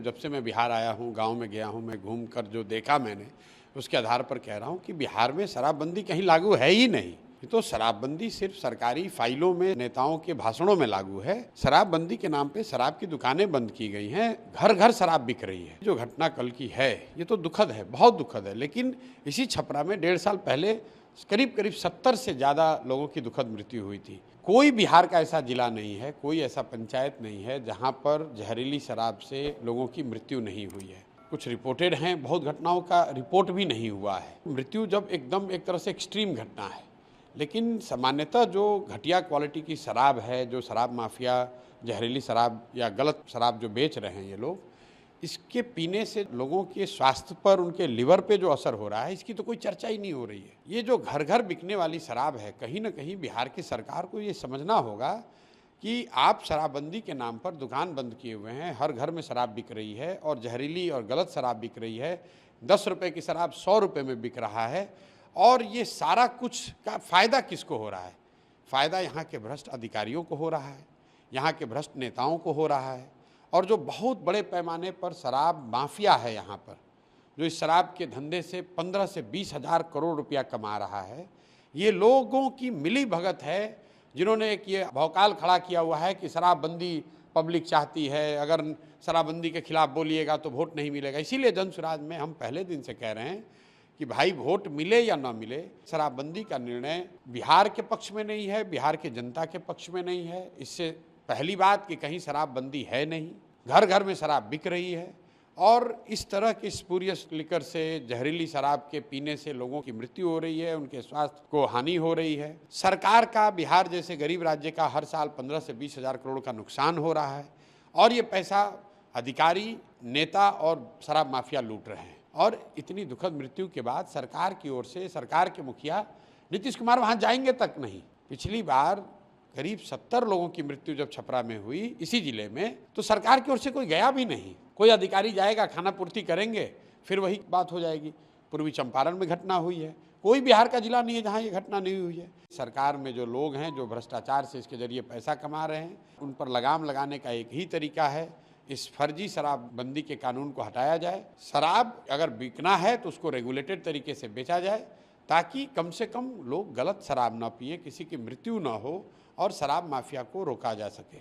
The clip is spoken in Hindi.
जब से मैं बिहार आया हूँ, गांव में गया हूँ, मैं घूम कर जो देखा मैंने, उसके आधार पर कह रहा हूँ कि बिहार में शराबबंदी कहीं लागू है ही नहीं। ये तो शराबबंदी सिर्फ सरकारी फाइलों में, नेताओं के भाषणों में लागू है। शराबबंदी के नाम पे शराब की दुकानें बंद की गई हैं, घर घर शराब बिक रही है। जो घटना कल की है, ये तो दुखद है, बहुत दुखद है। लेकिन इसी छपरा में 1.5 साल पहले करीब 70 से ज़्यादा लोगों की दुखद मृत्यु हुई थी। कोई बिहार का ऐसा जिला नहीं है, कोई ऐसा पंचायत नहीं है जहां पर जहरीली शराब से लोगों की मृत्यु नहीं हुई है। कुछ रिपोर्टेड हैं, बहुत घटनाओं का रिपोर्ट भी नहीं हुआ है। मृत्यु जब एकदम एक तरह से एक्सट्रीम घटना है, लेकिन सामान्यतः जो घटिया क्वालिटी की शराब है, जो शराब माफिया जहरीली शराब या गलत शराब जो बेच रहे हैं ये लोग, इसके पीने से लोगों के स्वास्थ्य पर, उनके लिवर पे जो असर हो रहा है, इसकी तो कोई चर्चा ही नहीं हो रही है। ये जो घर घर बिकने वाली शराब है, कहीं ना कहीं बिहार की सरकार को ये समझना होगा कि आप शराबबंदी के नाम पर दुकान बंद किए हुए हैं, हर घर में शराब बिक रही है और जहरीली और गलत शराब बिक रही है। 10 रुपये की शराब 100 रुपये में बिक रहा है। और ये सारा कुछ का फ़ायदा किसको हो रहा है? फ़ायदा यहाँ के भ्रष्ट अधिकारियों को हो रहा है, यहाँ के भ्रष्ट नेताओं को हो रहा है। और जो बहुत बड़े पैमाने पर शराब माफिया है यहाँ पर, जो इस शराब के धंधे से 15 से 20 हज़ार करोड़ रुपया कमा रहा है, ये लोगों की मिली भगत है, जिन्होंने एक ये भौकाल खड़ा किया हुआ है कि शराबबंदी पब्लिक चाहती है, अगर शराबबंदी के खिलाफ बोलिएगा तो वोट नहीं मिलेगा। इसीलिए जनसुराज में हम पहले दिन से कह रहे हैं कि भाई वोट मिले या ना मिले, शराबबंदी का निर्णय बिहार के पक्ष में नहीं है, बिहार की जनता के पक्ष में नहीं है। इससे पहली बात कि कहीं शराबबंदी है नहीं, घर घर में शराब बिक रही है और इस तरह की स्पूरियस लिकर से, जहरीली शराब के पीने से लोगों की मृत्यु हो रही है, उनके स्वास्थ्य को हानि हो रही है। सरकार का बिहार जैसे गरीब राज्य का हर साल 15 से 20 हज़ार करोड़ का नुकसान हो रहा है और ये पैसा अधिकारी, नेता और शराब माफिया लूट रहे हैं। और इतनी दुखद मृत्यु के बाद सरकार की ओर से, सरकार के मुखिया नीतीश कुमार वहाँ जाएंगे तक नहीं। पिछली बार करीब 70 लोगों की मृत्यु जब छपरा में हुई इसी जिले में, तो सरकार की ओर से कोई गया भी नहीं। कोई अधिकारी जाएगा, खाना पूर्ति करेंगे, फिर वही बात हो जाएगी। पूर्वी चंपारण में घटना हुई है, कोई बिहार का जिला नहीं है जहां ये घटना नहीं हुई है। सरकार में जो लोग हैं, जो भ्रष्टाचार से इसके जरिए पैसा कमा रहे हैं, उन पर लगाम लगाने का एक ही तरीका है, इस फर्जी शराबबंदी के कानून को हटाया जाए। शराब अगर बिकना है तो उसको रेगुलेटेड तरीके से बेचा जाए, ताकि कम से कम लोग गलत शराब ना पिए, किसी की मृत्यु ना हो और शराब माफिया को रोका जा सके।